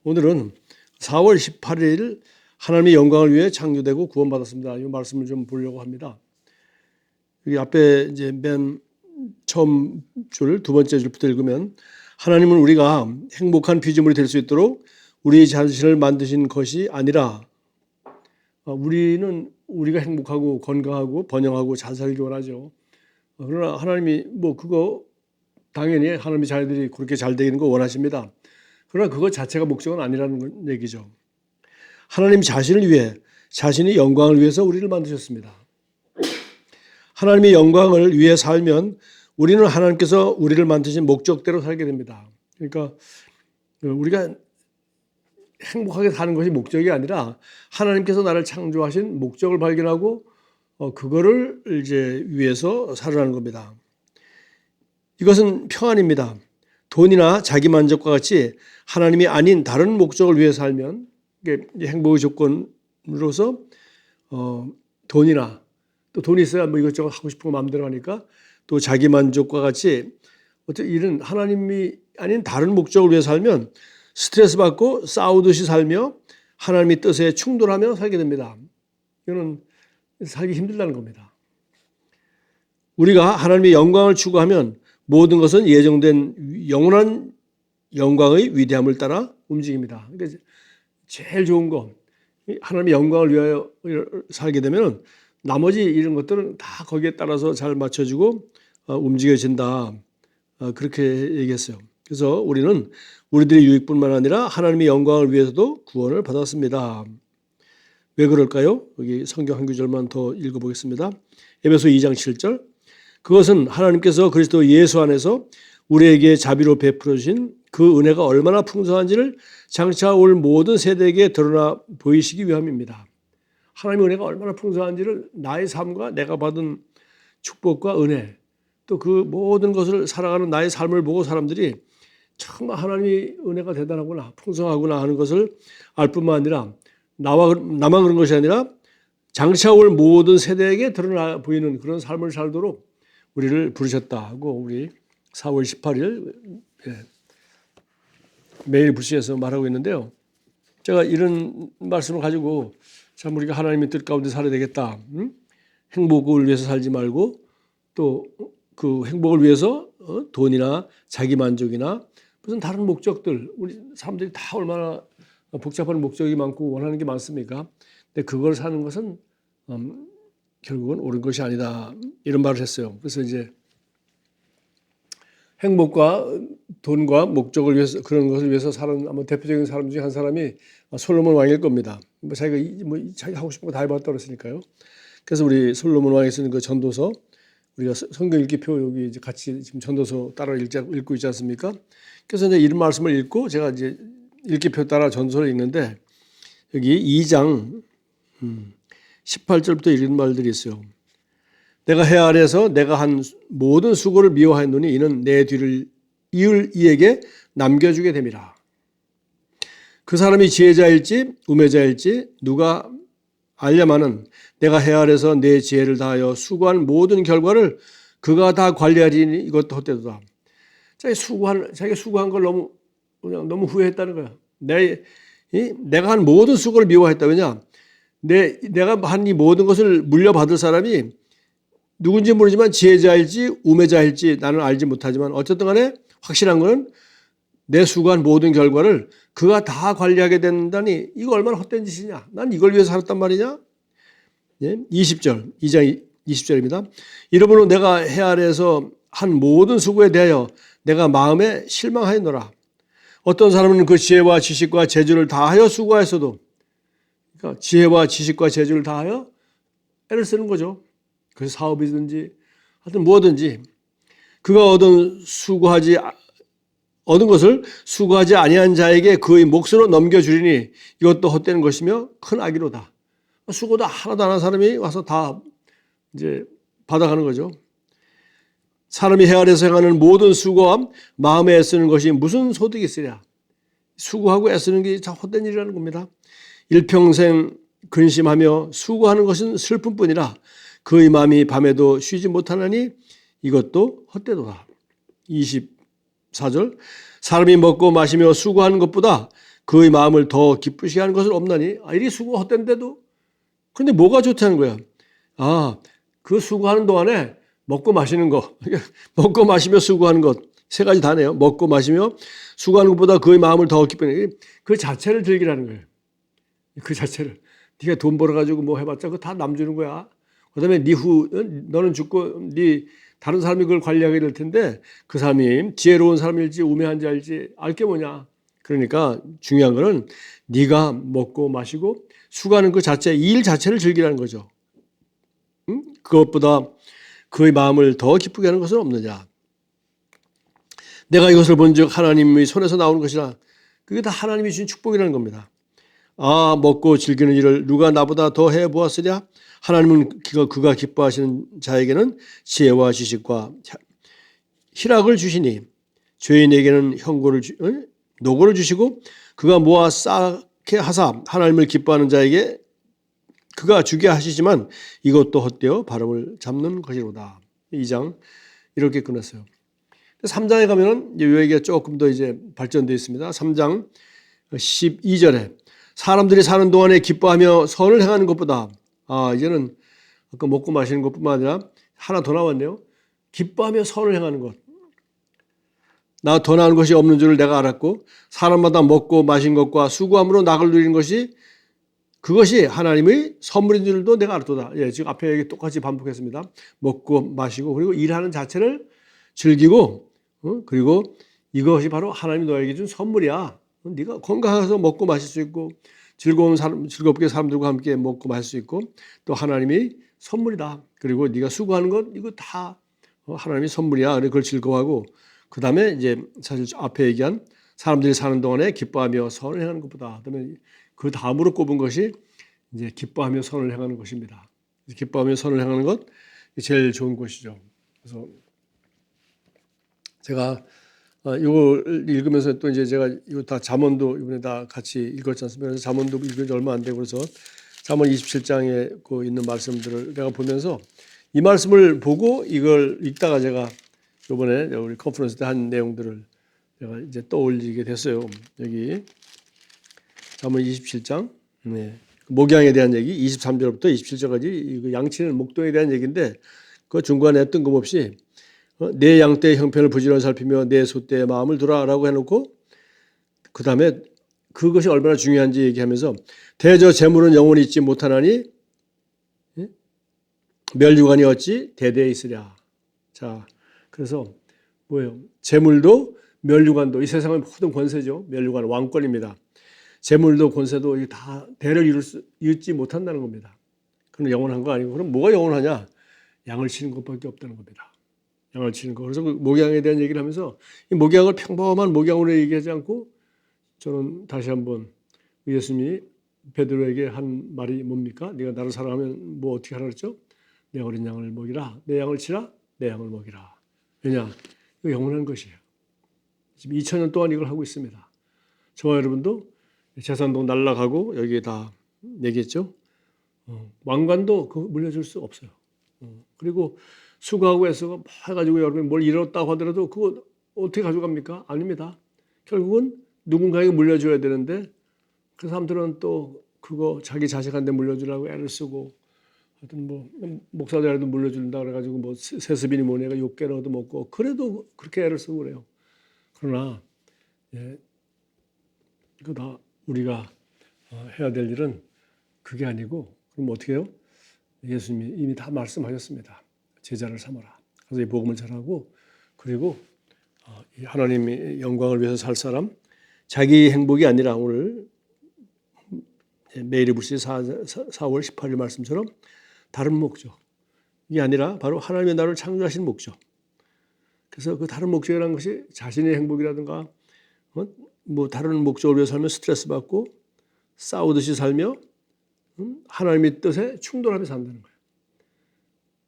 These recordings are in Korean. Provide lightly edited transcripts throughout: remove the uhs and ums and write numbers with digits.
오늘은 4월 18일 하나님의 영광을 위해 창조되고 구원받았습니다. 이 말씀을 좀 보려고 합니다. 여기 앞에 이제 맨 처음 줄, 두 번째 줄부터 읽으면 하나님은 우리가 행복한 피조물이 될 수 있도록 우리 자신을 만드신 것이 아니라 우리는 우리가 행복하고 건강하고 번영하고 잘 살기 원하죠. 그러나 하나님이 그거 당연히 하나님의 자녀들이 그렇게 잘 되는 거 원하십니다. 그러나 그것 자체가 목적은 아니라는 얘기죠. 하나님 자신을 위해 자신의 영광을 위해서 우리를 만드셨습니다. 하나님의 영광을 위해 살면 우리는 하나님께서 우리를 만드신 목적대로 살게 됩니다. 그러니까 우리가 행복하게 사는 것이 목적이 아니라 하나님께서 나를 창조하신 목적을 발견하고 그거를 이제 위해서 살아가는 겁니다. 이것은 평안입니다. 돈이나 자기 만족과 같이 하나님이 아닌 다른 목적을 위해 살면 이게 행복의 조건으로서 돈이나 또 돈이 있어야 이것저것 하고 싶은 거 마음대로 하니까 또 자기 만족과 같이 어떤 이런 하나님이 아닌 다른 목적을 위해 살면 스트레스 받고 싸우듯이 살며 하나님의 뜻에 충돌하며 살게 됩니다. 이거는 살기 힘들다는 겁니다. 우리가 하나님의 영광을 추구하면 모든 것은 예정된 영원한 영광의 위대함을 따라 움직입니다. 그러니까 제일 좋은 거 하나님의 영광을 위하여 살게 되면 나머지 이런 것들은 다 거기에 따라서 잘 맞춰지고 움직여진다. 그렇게 얘기했어요. 그래서 우리는 우리들의 유익뿐만 아니라 하나님의 영광을 위해서도 구원을 받았습니다. 왜 그럴까요? 여기 성경 한 구절만 더 읽어보겠습니다. 에베소 2장 7절. 그것은 하나님께서 그리스도 예수 안에서 우리에게 자비로 베풀어 주신 그 은혜가 얼마나 풍성한지를 장차 올 모든 세대에게 드러나 보이시기 위함입니다. 하나님의 은혜가 얼마나 풍성한지를 나의 삶과 내가 받은 축복과 은혜 또 그 모든 것을 살아가는 나의 삶을 보고 사람들이 정말 하나님의 은혜가 대단하구나 풍성하구나 하는 것을 알 뿐만 아니라 나만 그런 것이 아니라 장차 올 모든 세대에게 드러나 보이는 그런 삶을 살도록 우리를 부르셨다 하고 우리 4월 18일 매일 불시에서 말하고 있는데요. 제가 이런 말씀을 가지고 참 우리가 하나님의 뜻 가운데 살아야 되겠다. 행복을 위해서 살지 말고 또 그 행복을 위해서 돈이나 자기 만족이나 무슨 다른 목적들 우리 사람들이 다 얼마나 복잡한 목적이 많고 원하는 게 많습니까? 근데 그걸 사는 것은 결국은 옳은 것이 아니다. 이런 말을 했어요. 그래서 이제 행복과 돈과 목적을 위해서 그런 것을 위해서 사는 아마 대표적인 사람 중에 한 사람이 솔로몬 왕일 겁니다. 자기가 하고 싶은 거 다 해봤다 그랬으니까요. 그래서 우리 솔로몬 왕이 쓰는 그 전도서 우리가 성경 읽기표 여기 이제 같이 지금 전도서 따라 읽고 있지 않습니까? 그래서 이제 이런 말씀을 읽고 제가 이제 읽기표 따라 전도서를 읽는데 여기 2장 18절부터 이런 말들이 있어요. 내가 해 아래에서 내가 한 모든 수고를 미워하였노니 이는 내 뒤를 이을 이에게 남겨주게 됨이라. 그 사람이 지혜자일지 우매자일지 누가 알려마는 내가 해 아래에서 내 지혜를 다하여 수고한 모든 결과를 그가 다 관리하리니 이것도 헛되도다. 자기가 수고한 걸 너무 후회했다는 거야. 내가 한 모든 수고를 미워했다. 왜냐? 내가 한 이 모든 것을 물려받을 사람이 누군지 모르지만 지혜자일지 우매자일지 나는 알지 못하지만 어쨌든 간에 확실한 것은 내 수고한 모든 결과를 그가 다 관리하게 된다니 이거 얼마나 헛된 짓이냐. 난 이걸 위해서 살았단 말이냐. 20절 2장 20절입니다. 이러므로 내가 해 아래에서 한 모든 수고에 대하여 내가 마음에 실망하였노라. 어떤 사람은 그 지혜와 지식과 재주를 다하여 수고하였어도 그러니까 지혜와 지식과 재주를 다하여 애를 쓰는 거죠. 그래서 사업이든지 하여튼 뭐든지 그가 얻은 것을 수고하지 아니한 자에게 그의 몫으로 넘겨주리니 이것도 헛되는 것이며 큰 악이로다. 수고도 하나도 안 한 사람이 와서 다 이제 받아가는 거죠. 사람이 해 아래에서 행하는 모든 수고와 마음에 애쓰는 것이 무슨 소득이 있으랴. 수고하고 애쓰는 게 다 헛된 일이라는 겁니다. 일평생 근심하며 수고하는 것은 슬픔뿐이라 그의 마음이 밤에도 쉬지 못하나니 이것도 헛되도다. 24절 사람이 먹고 마시며 수고하는 것보다 그의 마음을 더 기쁘시게 하는 것은 없나니. 이리 수고 헛된데도. 근데 뭐가 좋다는 거야? 그 수고하는 동안에 먹고 마시는 거. 먹고 마시며 수고하는 것. 세 가지 다네요. 먹고 마시며 수고하는 것보다 그의 마음을 더 기쁘게. 그 자체를 즐기라는 거예요. 그 자체를. 네가 돈 벌어가지고 뭐 해봤자 그거 다 남 주는 거야. 그다음에 너는 죽고 다른 사람이 그걸 관리하게 될 텐데 그 사람이 지혜로운 사람일지 우매한 자일지 알 게 뭐냐. 그러니까 중요한 거는 네가 먹고 마시고 수고하는 그 자체, 이 일 자체를 즐기라는 거죠. 그것보다 그의 마음을 더 기쁘게 하는 것은 없느냐. 내가 이것을 본즉 하나님의 손에서 나오는 것이라. 그게 다 하나님이 주신 축복이라는 겁니다. 먹고 즐기는 일을 누가 나보다 더 해보았으랴. 하나님은 그가 기뻐하시는 자에게는 지혜와 지식과 희락을 주시니 죄인에게는 노고를 주시고 그가 모아 쌓게 하사 하나님을 기뻐하는 자에게 그가 주게 하시지만 이것도 헛되어 발음을 잡는 것이로다. 2장 이렇게 끝났어요. 3장에 가면은 이 얘기가 조금 더 이제 발전되어 있습니다. 3장 12절에 사람들이 사는 동안에 기뻐하며 선을 행하는 것보다 이제는 아까 먹고 마시는 것뿐만 아니라 하나 더 나왔네요. 기뻐하며 선을 행하는 것. 나 더 나은 것이 없는 줄을 내가 알았고 사람마다 먹고 마신 것과 수고함으로 낙을 누리는 것이 그것이 하나님의 선물인 줄도 내가 알았도다. 지금 앞에 얘기 똑같이 반복했습니다. 먹고 마시고 그리고 일하는 자체를 즐기고 그리고 이것이 바로 하나님이 너에게 준 선물이야. 네가 건강해서 먹고 마실 수 있고 즐겁게 사람들과 함께 먹고 마실 수 있고 또 하나님이 선물이다. 그리고 네가 수고하는 것 이거 다 하나님이 선물이야. 그걸 즐거워하고 그 다음에 이제 사실 앞에 얘기한 사람들이 사는 동안에 기뻐하며 선을 행하는 것보다 그다음에 그 다음으로 꼽은 것이 이제 기뻐하며 선을 행하는 것입니다. 기뻐하며 선을 행하는 것 제일 좋은 것이죠. 그래서 제가 이걸 읽으면서 또 이제 제가 이거 다 잠언도 이번에 다 같이 읽었지 않습니까? 그래서 잠언도 읽은 지 얼마 안 되고 그래서 잠언 27장에 그 있는 말씀들을 내가 보면서 이 말씀을 보고 이걸 읽다가 제가 이번에 우리 컨퍼런스 때 한 내용들을 제가 이제 떠올리게 됐어요. 여기 잠언 27장 목양에 대한 얘기 23절부터 27절까지 양치는 목동에 대한 얘기인데 그 중간에 뜬금없이 내 양떼의 형편을 부지런히 살피며 내 소떼의 마음을 두라라고 해놓고 그 다음에 그것이 얼마나 중요한지 얘기하면서 대저 재물은 영원히 있지 못하나니 멸류관이 어찌 대대에 있으랴. 자, 그래서 뭐예요? 재물도 멸류관도 이 세상의 모든 권세죠. 멸류관 왕권입니다. 재물도 권세도 다 대를 이루지 못한다는 겁니다. 그건 영원한 거 아니고 그럼 뭐가 영원하냐? 양을 치는 것밖에 없다는 겁니다. 양을 치는 거. 그래서 그 목양에 대한 얘기를 하면서 이 목양을 평범한 목양으로 얘기하지 않고 저는 다시 한번 예수님이 베드로에게 한 말이 뭡니까? 네가 나를 사랑하면 뭐 어떻게 하라 그랬죠? 내 어린 양을 먹이라. 내 양을 치라. 내 양을 먹이라. 왜냐? 이거 영원한 것이에요. 지금 2000년 동안 이걸 하고 있습니다. 저와 여러분도 재산도 날라가고 여기에 다 얘기했죠. 왕관도 그거 물려줄 수 없어요. 그리고 수고하고 애써 해가지고 여러분이 뭘 잃었다고 하더라도 그거 어떻게 가져갑니까? 아닙니다. 결국은 누군가에게 물려줘야 되는데 그 사람들은 또 그거 자기 자식한테 물려주려고 애를 쓰고 하여튼 뭐 목사들한테 물려준다 그래가지고 뭐 세습이니 뭐니 내가 욕깨를 얻어먹고 그래도 그렇게 애를 쓰고 그래요. 그러나 이거 다 우리가 해야 될 일은 그게 아니고 그럼 어떻게 해요? 예수님이 이미 다 말씀하셨습니다. 제자를 삼아라. 그래서 이 복음을 전하고 그리고 하나님의 영광을 위해서 살 사람 자기 행복이 아니라 오늘 메이리 부시 4월 18일 말씀처럼 다른 목적 이게 아니라 바로 하나님의 나를 창조하신 목적. 그래서 그 다른 목적이라는 것이 자신의 행복이라든가 뭐 다른 목적을 위해 살면 스트레스 받고 싸우듯이 살며 하나님의 뜻에 충돌하며 산다는 거예요.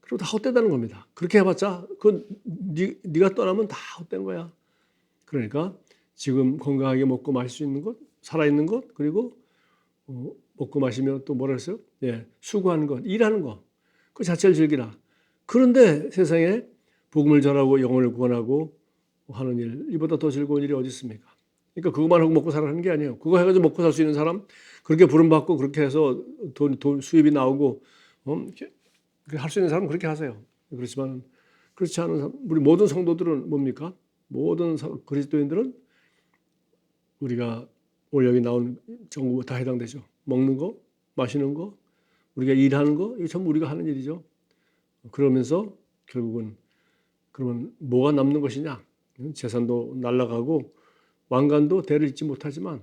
그리고 다 헛되다는 겁니다. 그렇게 해봤자 네가 떠나면 다 헛된 거야. 그러니까 지금 건강하게 먹고 마실 수 있는 것, 살아있는 것, 그리고 먹고 마시며 또 뭐라 했어요? 수고하는 것, 일하는 것, 그 자체를 즐기라. 그런데 세상에 복음을 전하고 영혼을 구원하고 하는 일, 이보다 더 즐거운 일이 어디 있습니까? 그러니까 그것만 하고 먹고 살아는 게 아니에요. 그거 해가지고 먹고 살 수 있는 사람, 그렇게 부름받고 그렇게 해서 돈 수입이 나오고 할 수 있는 사람은 그렇게 하세요. 그렇지만 그렇지 않은 사람, 우리 모든 성도들은 뭡니까? 모든 그리스도인들은 우리가 오늘 여기 나온 정보 다 해당되죠. 먹는 거, 마시는 거, 우리가 일하는 거, 이거 전부 우리가 하는 일이죠. 그러면서 결국은 그러면 뭐가 남는 것이냐? 재산도 날아가고 왕관도 대를 잊지 못하지만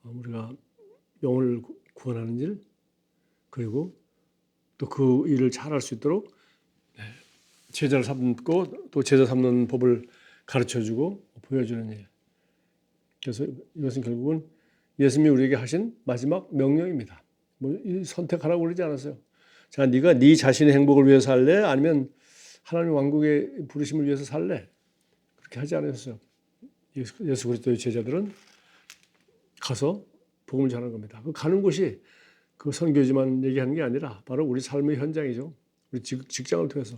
우리가 영혼을 구원하는 일, 그리고 또 그 일을 잘할 수 있도록 제자를 삼고 또 제자 삼는 법을 가르쳐주고 보여주는 일. 그래서 이것은 결국은 예수님이 우리에게 하신 마지막 명령입니다. 뭐 선택하라고 그러지 않았어요. 자, 네가 네 자신의 행복을 위해서 살래? 아니면 하나님 왕국의 부르심을 위해서 살래? 그렇게 하지 않았어요. 예수 그리스도의 제자들은 가서 복음을 전하는 겁니다. 그 가는 곳이 그 선교지만 얘기하는 게 아니라 바로 우리 삶의 현장이죠. 우리 직장을 통해서.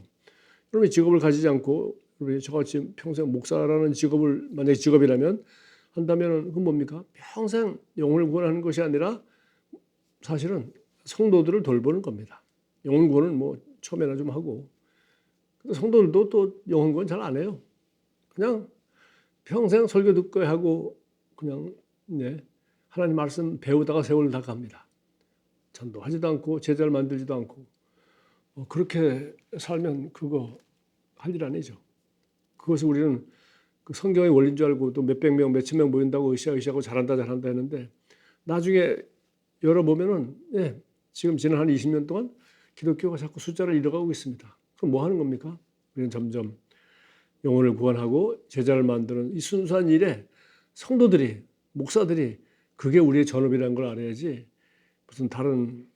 여러분이 직업을 가지지 않고 저같이 평생 목사라는 직업을 만약에 직업이라면 한다면 그건 뭡니까? 평생 영혼을 구원하는 것이 아니라 사실은 성도들을 돌보는 겁니다. 영혼 구원은 뭐 처음에나 좀 하고 성도들도 또 영혼 구원 잘 안 해요. 그냥 평생 설교 듣고 하고 그냥 하나님 말씀 배우다가 세월 다 갑니다. 전도하지도 않고 제자를 만들지도 않고 그렇게 살면 그거 할 일 아니죠. 그것을 우리는 그 성경의 원리인 줄 알고 또 몇백 명, 몇천 명 모인다고 으쌰으쌰하고 잘한다 했는데 나중에 열어보면은 지금 지난 한 20년 동안 기독교가 자꾸 숫자를 잃어가고 있습니다. 그럼 뭐 하는 겁니까? 우리는 점점 영혼을 구원하고 제자를 만드는 이 순수한 일에 성도들이, 목사들이 그게 우리의 전업이라는 걸 알아야지 무슨 다른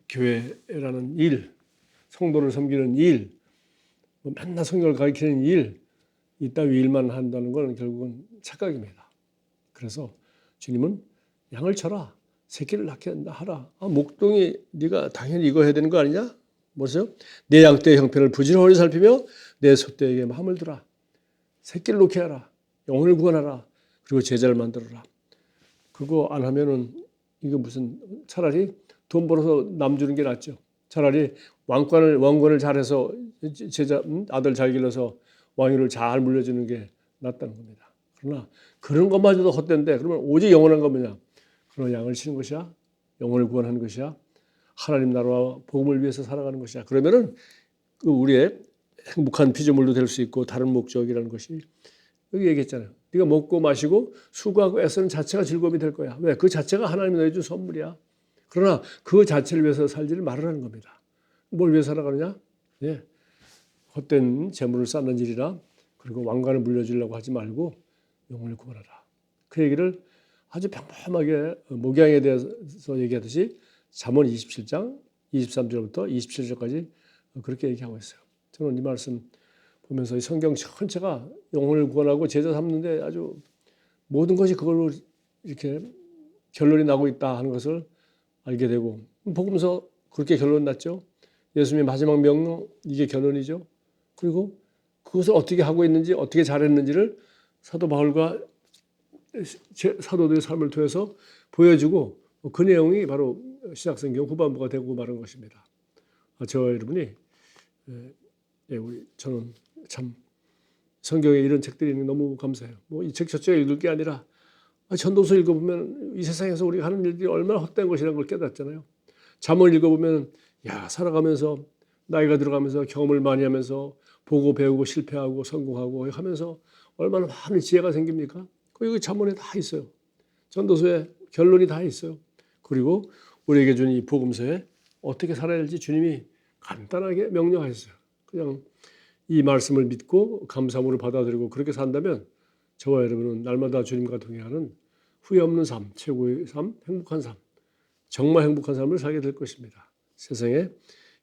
교회라는 일, 성도를 섬기는 일, 맨날 성경을 가르치는 일, 이따위 일만 한다는 건 결국은 착각입니다. 그래서 주님은 양을 쳐라, 새끼를 낳게 하라. 목동이 네가 당연히 이거 해야 되는 거 아니냐? 뭐세요? 내 양떼의 형편을 부지런히 살피며 내 소떼에게 마음을 두라. 새끼를 놓게 하라. 영혼을 구원하라. 그리고 제자를 만들어라. 그거 안 하면은 이거 무슨 차라리 돈 벌어서 남 주는 게 낫죠. 차라리 왕권을 잘해서 제자 아들 잘 길러서 왕위를 잘 물려주는 게 낫다는 겁니다. 그러나 그런 것마저도 헛된데 그러면 오직 영원한 거 뭐냐? 그런 양을 치는 것이야. 영혼을 구원하는 것이야. 하나님 나라와 복음을 위해서 살아가는 것이야. 그러면은 그 우리의 행복한 피조물도 될 수 있고 다른 목적이라는 것이 여기 얘기했잖아요. 네가 먹고 마시고 수고하고 애쓰는 자체가 즐거움이 될 거야. 왜? 그 자체가 하나님이 너에게 준 선물이야. 그러나 그 자체를 위해서 살지를 말으라는 겁니다. 뭘 위해서 살아가느냐? 헛된 재물을 쌓는 일이나 그리고 왕관을 물려주려고 하지 말고 영혼을 구원하라. 그 얘기를 아주 평범하게 목양에 대해서 얘기하듯이 잠언 27장 23절부터 27절까지 그렇게 얘기하고 있어요. 저는 이 말씀 보면서 이 성경 전체가 영혼을 구원하고 제자 삼는데 아주 모든 것이 그걸로 이렇게 결론이 나고 있다 하는 것을 알게 되고 복음서 그렇게 결론 났죠. 예수님의 마지막 명령 이게 결론이죠. 그리고 그것을 어떻게 하고 있는지 어떻게 잘했는지를 사도 바울과 사도들의 삶을 통해서 보여주고 그 내용이 바로 신약성경 후반부가 되고 말한 것입니다. 저와 여러분이 저는 참 성경에 이런 책들이 있는 게 너무 감사해요. 뭐 이 책 저책 읽을 게 아니라 전도서 읽어보면 이 세상에서 우리가 하는 일들이 얼마나 헛된 것이라는 걸 깨닫잖아요. 잠언 읽어보면 살아가면서 나이가 들어가면서 경험을 많이 하면서 보고 배우고 실패하고 성공하고 하면서 얼마나 많은 지혜가 생깁니까? 여기 잠언에 다 있어요. 전도서에 결론이 다 있어요. 그리고 우리에게 준 이 복음서에 어떻게 살아야 할지 주님이 간단하게 명령하셨어요. 그냥 이 말씀을 믿고 감사함으로 받아들이고 그렇게 산다면 저와 여러분은 날마다 주님과 동행하는 후회 없는 삶, 최고의 삶, 행복한 삶, 정말 행복한 삶을 살게 될 것입니다. 세상에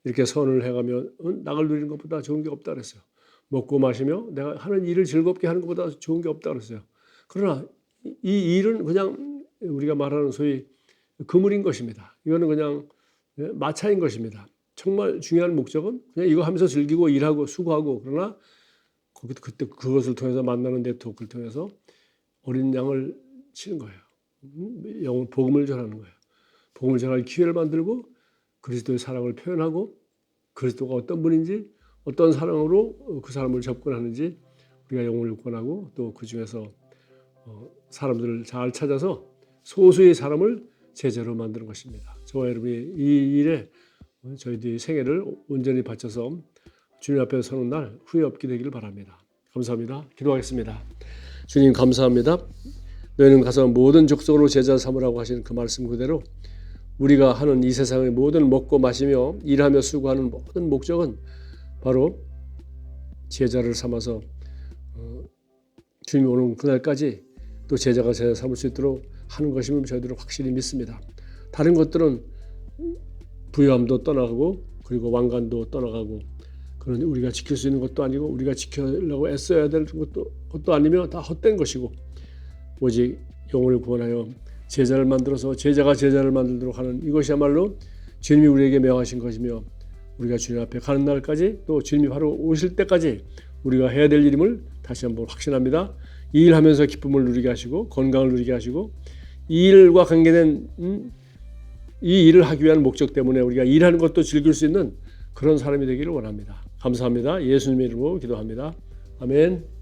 이렇게 선을 해가며 낙을 누리는 것보다 좋은 게 없다 그랬어요. 먹고 마시며 내가 하는 일을 즐겁게 하는 것보다 좋은 게 없다 그랬어요. 그러나 이 일은 그냥 우리가 말하는 소위 그물인 것입니다. 이거는 그냥 마차인 것입니다. 정말 중요한 목적은 그냥 이거 하면서 즐기고 일하고 수고하고 그러나 그때 그것을 통해서 만나는 네트워크를 통해서 어린 양을 치는 거예요. 영혼 복음을 전하는 거예요. 복음을 전할 기회를 만들고 그리스도의 사랑을 표현하고 그리스도가 어떤 분인지 어떤 사랑으로 그 사람을 접근하는지 우리가 영혼을 구원하고 또 그 중에서 사람들을 잘 찾아서 소수의 사람을 제자로 만드는 것입니다. 저와 여러분이 이 일에 저희들이 생애를 온전히 바쳐서 주님 앞에 서는 날 후회 없게 되기를 바랍니다. 감사합니다. 기도하겠습니다. 주님 감사합니다. 너희는 가서 모든 족속으로 제자 삼으라고 하신 그 말씀 그대로 우리가 하는 이 세상의 모든 먹고 마시며 일하며 수고하는 모든 목적은 바로 제자를 삼아서 주님이 오는 그날까지 또 제자가 제자 삼을 수 있도록 하는 것임을 저희들은 확실히 믿습니다. 다른 것들은 부유함도 떠나가고 그리고 왕관도 떠나가고 그런 우리가 지킬 수 있는 것도 아니고 우리가 지키려고 애써야 될 것도 아니며 다 헛된 것이고 오직 영혼을 구원하여 제자를 만들어서 제자가 제자를 만들도록 하는 이것이야말로 주님이 우리에게 명하신 것이며 우리가 주님 앞에 가는 날까지 또 주님이 바로 오실 때까지 우리가 해야 될 일임을 다시 한번 확신합니다. 이 일하면서 기쁨을 누리게 하시고 건강을 누리게 하시고 이 일과 관계된 이 일을 하기 위한 목적 때문에 우리가 일하는 것도 즐길 수 있는 그런 사람이 되기를 원합니다. 감사합니다. 예수님의 이름으로 기도합니다. 아멘.